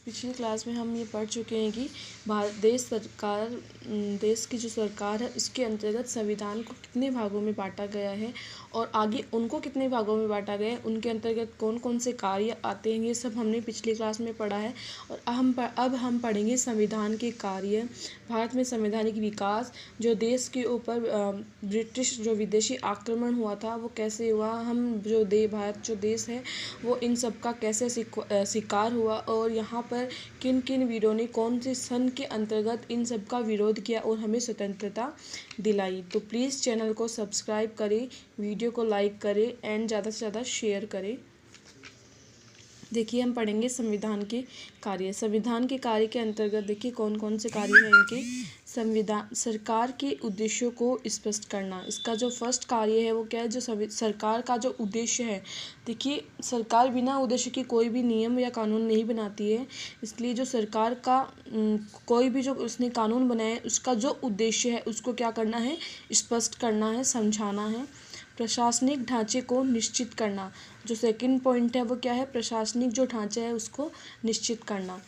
पिछली क्लास में हम ये पढ़ चुके हैं कि देश की जो सरकार है उसके अंतर्गत संविधान को कितने भागों में बांटा गया है और आगे उनको कितने भागों में बांटा गया है, उनके अंतर्गत कौन कौन से कार्य आते हैं, ये सब हमने पिछली क्लास में पढ़ा है। और अब हम पढ़ेंगे संविधान के कार्य, भारत में संवैधानिक विकास, जो देश के ऊपर ब्रिटिश जो विदेशी आक्रमण हुआ था वो कैसे हुआ, हम जो भारत जो देश है वो इन सब का कैसे शिकार हुआ और यहाँ पर किन किन वीरों ने कौन से सन के अंतर्गत इन सब का विरोध किया और हमें स्वतंत्रता दिलाई। तो प्लीज़ चैनल को सब्सक्राइब करें, वीडियो को लाइक करें एंड ज़्यादा से ज़्यादा शेयर करें। देखिए हम पढ़ेंगे संविधान के कार्य। संविधान के कार्य के अंतर्गत देखिए कौन कौन से कार्य हैं इनके। संविधान सरकार के उद्देश्यों को स्पष्ट करना, इसका जो फर्स्ट कार्य है वो क्या है, जो सरकार का जो उद्देश्य है। देखिए सरकार बिना उद्देश्य के कोई भी नियम या कानून नहीं बनाती है, इसलिए जो सरकार का कोई भी जो उसने कानून बनाया है उसका जो उद्देश्य है उसको क्या करना है, स्पष्ट करना है, समझाना है। प्रशासनिक ढांचे को निश्चित करना, जो सेकंड पॉइंट है वो क्या है, प्रशासनिक जो ढांचा है उसको निश्चित करना।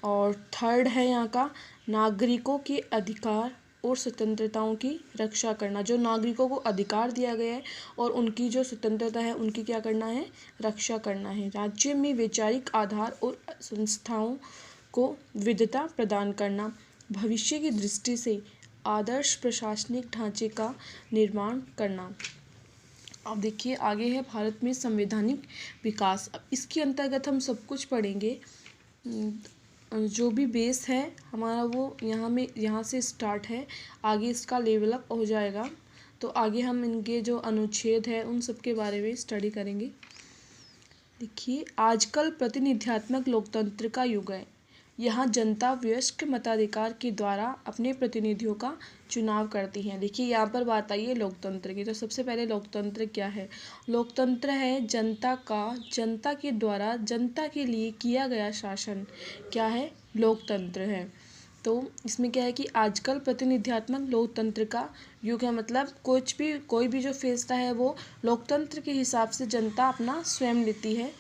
और थर्ड है यहाँ का नागरिकों के अधिकार और स्वतंत्रताओं की रक्षा करना, जो नागरिकों को अधिकार दिया गया है और उनकी जो स्वतंत्रता है उनकी क्या करना है, रक्षा करना है। राज्य में वैचारिक आधार और संस्थाओं को विविधता प्रदान करना, भविष्य की दृष्टि से आदर्श प्रशासनिक ढांचे का निर्माण करना। अब देखिए आगे है भारत में संवैधानिक विकास। अब इसके अंतर्गत हम सब कुछ पढ़ेंगे, जो भी बेस है हमारा वो यहाँ से स्टार्ट है, आगे इसका लेवल अप हो जाएगा। तो आगे हम इनके जो अनुच्छेद है उन सब के बारे में स्टडी करेंगे। देखिए आजकल प्रतिनिध्यात्मक लोकतंत्र का युग है। यहाँ जनता वयस्क मताधिकार के द्वारा अपने प्रतिनिधियों का चुनाव करती हैं। देखिए यहाँ पर बात आई है लोकतंत्र की, तो सबसे पहले लोकतंत्र क्या है। लोकतंत्र है जनता के द्वारा जनता के लिए किया गया शासन, क्या है, लोकतंत्र है। तो इसमें क्या है कि आजकल प्रतिनिध्यात्मक लोकतंत्र का युग है, मतलब कोई भी जो फैसला है वो लोकतंत्र के हिसाब से जनता अपना स्वयं लेती है,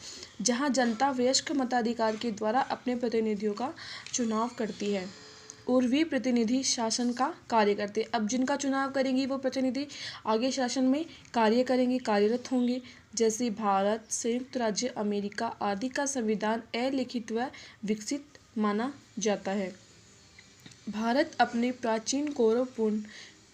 जहां जनता वयस्क मताधिकार के द्वारा अपने प्रतिनिधियों का चुनाव करती है और वे प्रतिनिधि शासन का कार्य करते हैं। अब जिनका चुनाव करेंगी वो प्रतिनिधि आगे शासन में कार्य करेंगे, कार्यरत होंगे। जैसे भारत, संयुक्त राज्य अमेरिका आदि का संविधान अलिखित व विकसित माना जाता है। भारत अपने प्राचीन गौरवपूर्ण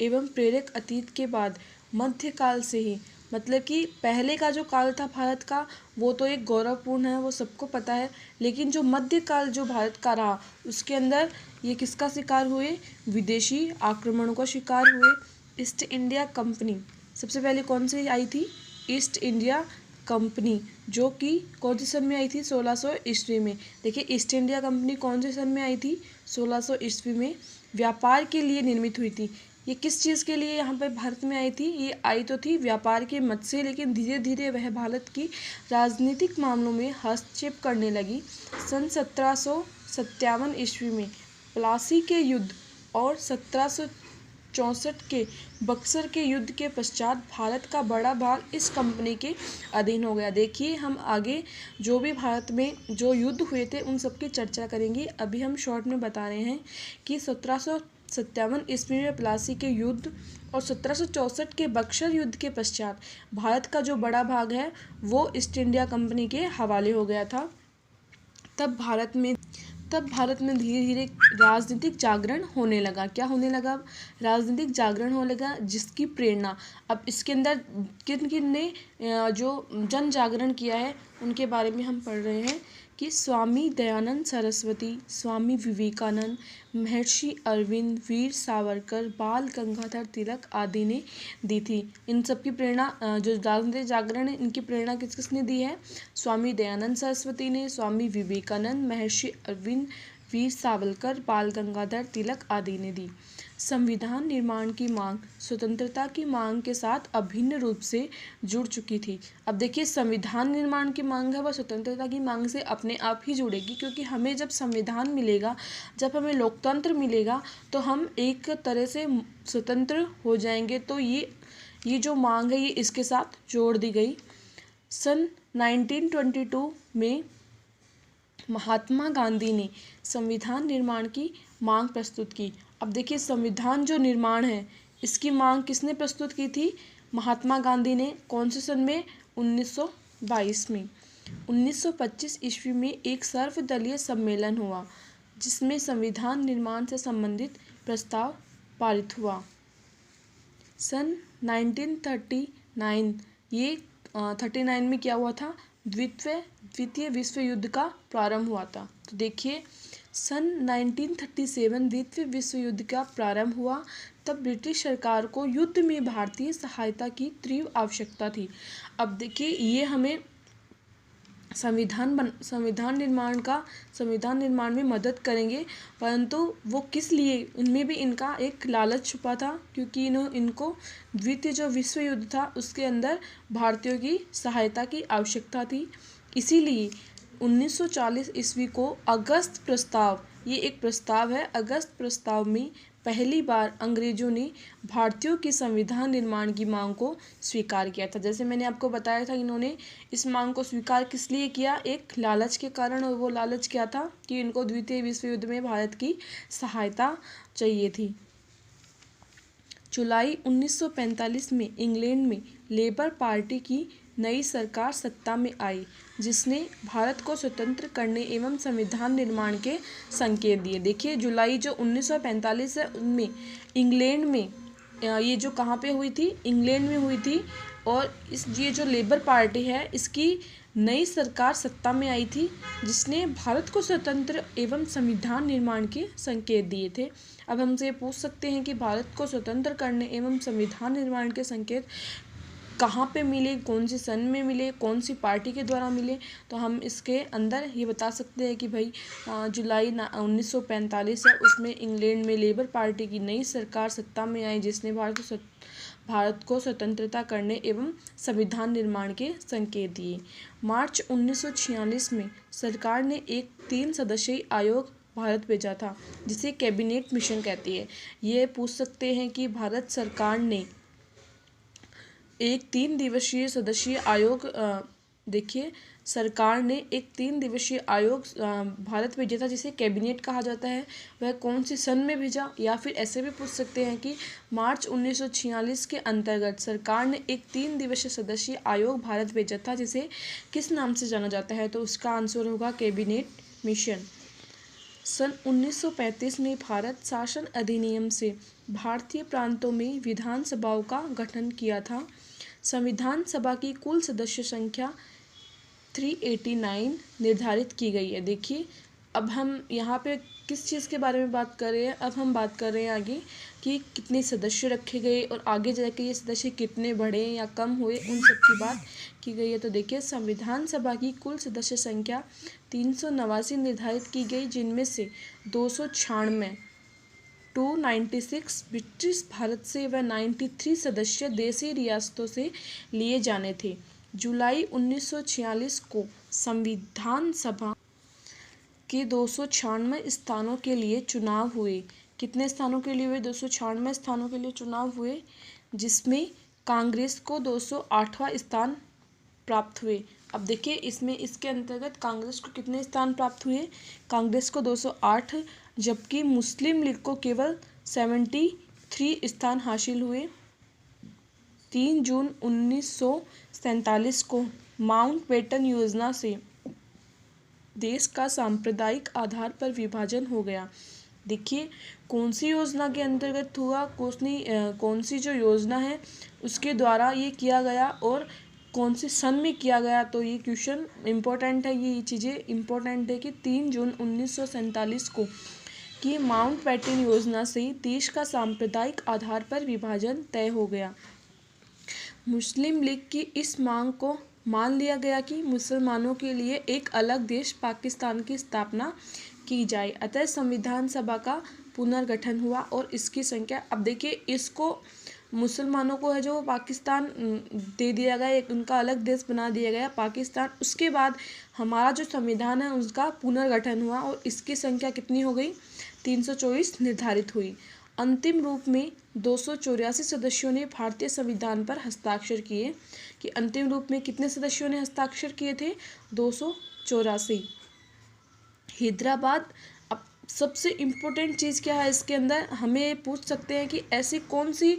एवं प्रेरक अतीत के बाद मध्यकाल से ही, मतलब कि पहले का जो काल था भारत का वो तो एक गौरवपूर्ण है, वो सबको पता है, लेकिन जो मध्यकाल जो भारत का रहा उसके अंदर ये किसका शिकार हुए, विदेशी आक्रमणों का शिकार हुए। ईस्ट इंडिया कंपनी सबसे पहले कौन सी आई थी, ईस्ट इंडिया कंपनी, जो कि कौन से सन में आई थी, 1600 ईस्वी में। देखिए ईस्ट इंडिया कंपनी कौन से सन में आई थी, 1600 ईस्वी में। व्यापार के लिए निर्मित हुई थी। ये किस चीज़ के लिए यहाँ पे भारत में आई थी, ये आई तो थी व्यापार के मत से, लेकिन धीरे धीरे वह भारत की राजनीतिक मामलों में हस्तक्षेप करने लगी। सन 1757 ईस्वी में प्लासी के युद्ध और 1764 के बक्सर के युद्ध के पश्चात भारत का बड़ा भाग इस कंपनी के अधीन हो गया। देखिए हम आगे जो भी भारत में जो युद्ध हुए थे उन सब की चर्चा करेंगे। अभी हम शॉर्ट में बता रहे हैं कि 1757 ईस्वी में प्लासी के युद्ध और 1764 के बक्सर युद्ध के पश्चात भारत का जो बड़ा भाग है वो ईस्ट इंडिया कंपनी के हवाले हो गया था। तब भारत में धीरे धीरे राजनीतिक जागरण होने लगा। क्या होने लगा, राजनीतिक जागरण होने लगा, जिसकी प्रेरणा अब इसके अंदर किन किन ने जो जन जागरण किया है उनके बारे में हम पढ़ रहे हैं कि स्वामी दयानंद सरस्वती, स्वामी विवेकानंद, महर्षि अरविंद, वीर सावरकर, बाल गंगाधर तिलक आदि ने दी थी। इन सब की प्रेरणा जो राजनीतिक जागरण है इनकी प्रेरणा किस किसने दी है, स्वामी दयानंद सरस्वती ने, स्वामी विवेकानंद, महर्षि अरविंद, वीर सावरकर, बाल गंगाधर तिलक आदि ने दी। संविधान निर्माण की मांग स्वतंत्रता की मांग के साथ अभिन्न रूप से जुड़ चुकी थी। अब देखिए संविधान निर्माण की मांग है वह स्वतंत्रता की मांग से अपने आप ही जुड़ेगी, क्योंकि हमें जब संविधान मिलेगा, जब हमें लोकतंत्र मिलेगा तो हम एक तरह से स्वतंत्र हो जाएंगे। तो ये जो मांग है ये इसके साथ जोड़ दी गई। सन 1922 में महात्मा गांधी ने संविधान निर्माण की मांग प्रस्तुत की। अब देखिए संविधान जो निर्माण है इसकी मांग किसने प्रस्तुत की थी? महात्मा गांधी ने। कौन से सन में? 1922 में। 1925 ईस्वी में एक सर्वदलीय सम्मेलन हुआ जिसमें संविधान निर्माण से संबंधित प्रस्ताव पारित हुआ। सन 1939 ये 39 में क्या हुआ था? द्वितीय विश्व युद्ध का प्रारंभ हुआ था। तो देखिए सन 1937 द्वितीय विश्व युद्ध का प्रारंभ हुआ। तब ब्रिटिश सरकार को युद्ध में भारतीय सहायता की तीव्र आवश्यकता थी। अब देखिए ये हमें संविधान निर्माण में मदद करेंगे, परंतु वो किस लिए? उनमें भी इनका एक लालच छुपा था, क्योंकि इनको द्वितीय जो विश्व युद्ध था उसके अंदर भारतीयों की सहायता की आवश्यकता थी। इसीलिए 1940 ईस्वी को अगस्त प्रस्ताव, ये एक प्रस्ताव है, अगस्त प्रस्ताव में पहली बार अंग्रेजों ने भारतीयों के संविधान निर्माण की मांग को स्वीकार किया था। जैसे मैंने आपको बताया था, इन्होंने इस मांग को स्वीकार किस लिए किया? एक लालच के कारण, और वो लालच क्या था कि इनको द्वितीय विश्व युद्ध में भारत की सहायता चाहिए थी। जुलाई 1945 में इंग्लैंड में लेबर पार्टी की नई सरकार सत्ता में आई, जिसने भारत को स्वतंत्र करने एवं संविधान निर्माण के संकेत दिए। देखिए जुलाई जो 1945 है उनमें इंग्लैंड में, ये जो कहाँ पे हुई थी? इंग्लैंड में हुई थी। और ये जो लेबर पार्टी है इसकी नई सरकार सत्ता में आई थी, जिसने भारत को स्वतंत्र एवं संविधान निर्माण के संकेत दिए थे। अब हमसे ये पूछ सकते हैं कि भारत को स्वतंत्र करने एवं संविधान निर्माण के संकेत कहाँ पे मिले, कौन सी सन में मिले, कौन सी पार्टी के द्वारा मिले? तो हम इसके अंदर ये बता सकते हैं कि भाई जुलाई 1945 है, उसमें इंग्लैंड में लेबर पार्टी की नई सरकार सत्ता में आई, जिसने भारत को स्वतंत्रता करने एवं संविधान निर्माण के संकेत दिए। मार्च 1946 में सरकार ने एक 3 सदस्यीय आयोग भारत भेजा था, जिसे कैबिनेट मिशन कहती है। ये पूछ सकते हैं कि भारत सरकार ने एक 3 दिवसीय सदस्यीय आयोग, देखिए सरकार ने एक 3 दिवसीय आयोग भारत भेजा था, जिसे कैबिनेट कहा जाता है। वह कौन सी सन में भेजा? या फिर ऐसे भी पूछ सकते हैं कि मार्च 1946 के अंतर्गत सरकार ने एक 3 दिवसीय सदस्यीय आयोग भारत भेजा था, जिसे किस नाम से जाना जाता है? तो उसका आंसर होगा कैबिनेट मिशन। सन 1935 में भारत शासन अधिनियम से भारतीय प्रांतों में विधानसभाओं का गठन किया था। संविधान सभा की कुल सदस्य संख्या 389 निर्धारित की गई है। देखिए अब हम यहाँ पे किस चीज़ के बारे में बात कर रहे हैं? अब हम बात कर रहे हैं आगे कि कितने सदस्य रखे गए और आगे जाके ये सदस्य कितने बढ़े या कम हुए, उन सब की बात की गई है। तो देखिए संविधान सभा की कुल सदस्य संख्या 389 निर्धारित की गई, जिनमें से 296 296 ब्रिटिश भारत से व 93 सदस्य देशी रियासतों से लिए जाने थे। जुलाई 1946 को संविधान सभा के 296 स्थानों के लिए चुनाव हुए। कितने स्थानों के लिए हुए? 296 स्थानों के लिए चुनाव हुए, जिसमें कांग्रेस को 208वां स्थान प्राप्त हुए। अब देखिए इसमें इसके अंतर्गत कांग्रेस को कितने स्थान प्राप्त हुए? कांग्रेस को 208, जबकि मुस्लिम लीग को केवल 73 स्थान हासिल हुए। 3 जून 1947 को माउंटबेटन योजना से देश का सांप्रदायिक आधार पर विभाजन हो गया। देखिए कौन सी योजना के अंतर्गत हुआ, कौन सी जो योजना है उसके द्वारा ये किया गया और कौन से सन में किया गया? तो ये क्वेश्चन इम्पोर्टेंट है, ये चीज़ें इम्पोर्टेंट है कि 3 जून 1947 को कि माउंटबेटन योजना से देश का सांप्रदायिक आधार पर विभाजन तय हो गया। मुस्लिम लीग की इस मांग को मान लिया गया कि मुसलमानों के लिए एक अलग देश पाकिस्तान की स्थापना की जाए। अतः संविधान सभा का पुनर्गठन हुआ और इसकी संख्या, अब देखिए इसको मुसलमानों को है जो पाकिस्तान दे दिया गया, एक उनका अलग देश बना दिया गया पाकिस्तान। उसके बाद हमारा जो संविधान है उसका पुनर्गठन हुआ और इसकी संख्या कितनी हो गई? 324 निर्धारित हुई। अंतिम रूप में 284 सदस्यों ने भारतीय संविधान पर हस्ताक्षर किए। कि अंतिम रूप में कितने सदस्यों ने हस्ताक्षर किए थे? 284। हैदराबाद। अब सबसे इम्पोर्टेंट चीज़ क्या है इसके अंदर, हमें पूछ सकते हैं कि ऐसी कौन सी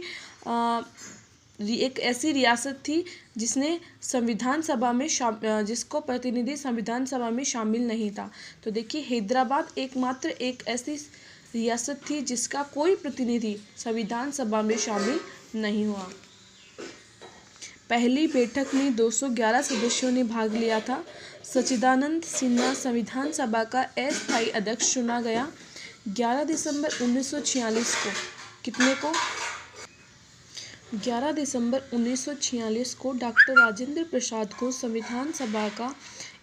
एक ऐसी रियासत थी जिसने संविधान सभा में जिसको प्रतिनिधि संविधान सभा में शामिल नहीं था। तो देखिए हैदराबाद एकमात्र एक ऐसी रियासत थी जिसका कोई प्रतिनिधि संविधान सभा में शामिल नहीं हुआ। पहली बैठक में 211 सदस्यों ने भाग लिया था। सच्चिदानंद सिन्हा संविधान सभा का अस्थायी अध्यक्ष चुना गया। 11 दिसंबर 1946 को कितने को 11 दिसंबर 1946 को डॉक्टर राजेंद्र प्रसाद को संविधान सभा का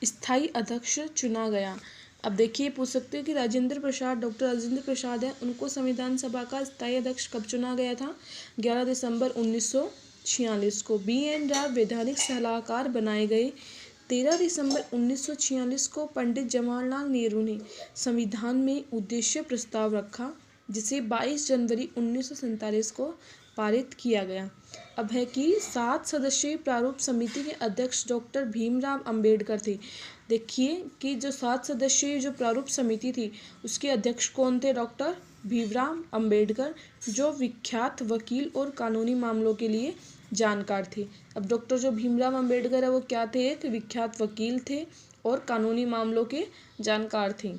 स्थायी अध्यक्ष चुना गया। अब देखिए पूछ सकते हैं कि डॉक्टर राजेंद्र प्रसाद है, उनको संविधान सभा का स्थायी अध्यक्ष कब चुना गया था? 11 दिसंबर 1946 को। BN राव वैधानिक सलाहकार बनाए गए। 13 दिसंबर 1946 को पंडित जवाहरलाल नेहरू ने संविधान में उद्देश्य प्रस्ताव रखा, जिसे 22 जनवरी 1947 को पारित किया गया। अब है कि 7 सदस्यीय प्रारूप समिति के अध्यक्ष डॉक्टर भीमराव अंबेडकर थे। देखिए कि जो 7 सदस्यीय जो प्रारूप समिति थी उसके अध्यक्ष कौन थे? डॉक्टर भीमराव अंबेडकर, जो विख्यात वकील और कानूनी मामलों के लिए जानकार थे। अब डॉक्टर जो भीमराव अंबेडकर है वो क्या थे? एक विख्यात वकील थे और कानूनी मामलों के जानकार थे।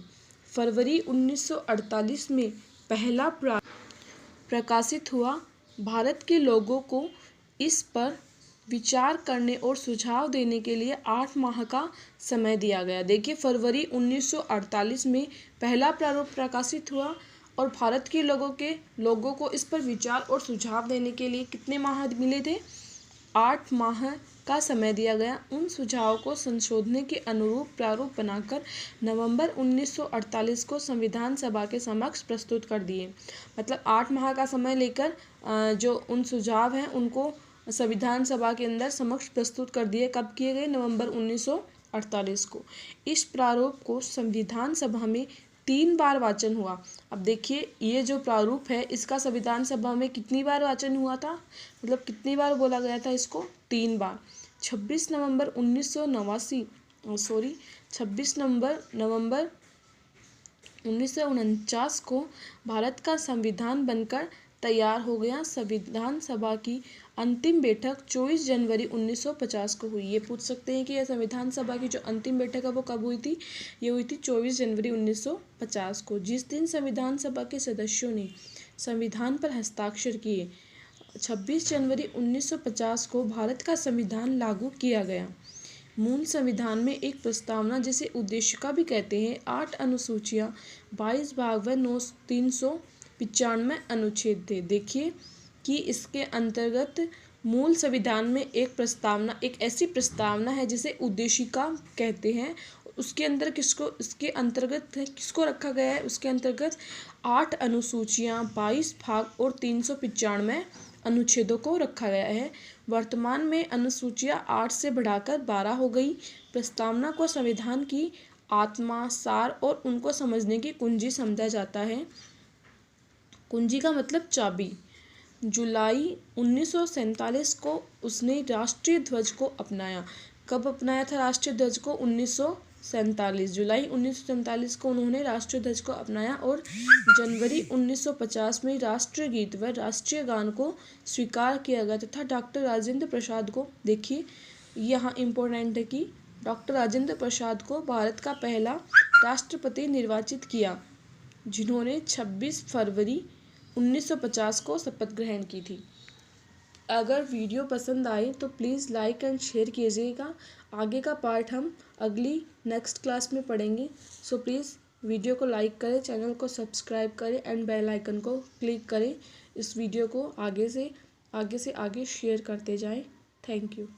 फरवरी 1948 में पहला प्रकाशित हुआ। भारत के लोगों को इस पर विचार करने और सुझाव देने के लिए 8 माह का समय दिया गया। देखिए फरवरी 1948 में पहला प्रारूप प्रकाशित हुआ और भारत के लोगों को इस पर विचार और सुझाव देने के लिए कितने माह मिले थे? 8 माह का समय दिया गया। उन सुझावों को संशोधन के अनुरूप प्रारूप बनाकर नवंबर 1948 को संविधान सभा के समक्ष प्रस्तुत कर दिए। मतलब 8 माह का समय लेकर जो उन सुझाव हैं उनको संविधान सभा के अंदर समक्ष प्रस्तुत कर दिए। कब किए गए? नवंबर 1948 को। इस प्रारूप को संविधान सभा में 3 बार वाचन हुआ। अब देखिए ये जो प्रारूप है इसका संविधान सभा में कितनी बार वाचन हुआ था? मतलब कितनी बार बोला गया था इसको? 3 बार। 26 नवंबर 1949 को भारत का संविधान बनकर तैयार हो गया। संविधान सभा की अंतिम बैठक 24 जनवरी 1950 को हुई। ये पूछ सकते हैं कि यह संविधान सभा की जो अंतिम बैठक है वो कब हुई थी? ये हुई थी 24 जनवरी 1950 को। जिस दिन संविधान सभा के सदस्यों ने संविधान पर हस्ताक्षर किए, 26 जनवरी 1950 को भारत का संविधान लागू किया गया। मूल संविधान में एक प्रस्तावना, जिसे उद्देशिका भी कहते हैं, 8 अनुसूचियाँ, 22 भाग व 395 अनुच्छेद थे। देखिए कि इसके अंतर्गत मूल संविधान में एक ऐसी प्रस्तावना है जिसे उद्देशिका कहते हैं। उसके अंदर किसको रखा गया है? उसके अंतर्गत 8 अनुसूचियाँ, 22 भाग और 395 अनुच्छेदों को रखा गया है। वर्तमान में अनुसूचियाँ 8 से बढ़ाकर 12 हो गई। प्रस्तावना को संविधान की आत्मा, सार और उनको समझने की कुंजी समझा जाता है। कुंजी का मतलब चाबी। जुलाई 1947 को उसने राष्ट्रीय ध्वज को अपनाया। कब अपनाया था राष्ट्रीय ध्वज को? 1947। जुलाई 1947 को उन्होंने राष्ट्रीय ध्वज को अपनाया और जनवरी 1950 में राष्ट्रीय गीत व राष्ट्रीय गान को स्वीकार किया गया तथा डॉक्टर राजेंद्र प्रसाद को, देखिए यहाँ इम्पोर्टेंट है कि डॉक्टर राजेंद्र प्रसाद को भारत का पहला राष्ट्रपति निर्वाचित किया, जिन्होंने 26 फरवरी 1950 को शपथ ग्रहण की थी। अगर वीडियो पसंद आए तो प्लीज़ लाइक एंड शेयर कीजिएगा। आगे का पार्ट हम नेक्स्ट क्लास में पढ़ेंगे। सो प्लीज़ वीडियो को लाइक करें, चैनल को सब्सक्राइब करें एंड बेल आइकन को क्लिक करें। इस वीडियो को आगे से आगे शेयर करते जाएं। Thank you.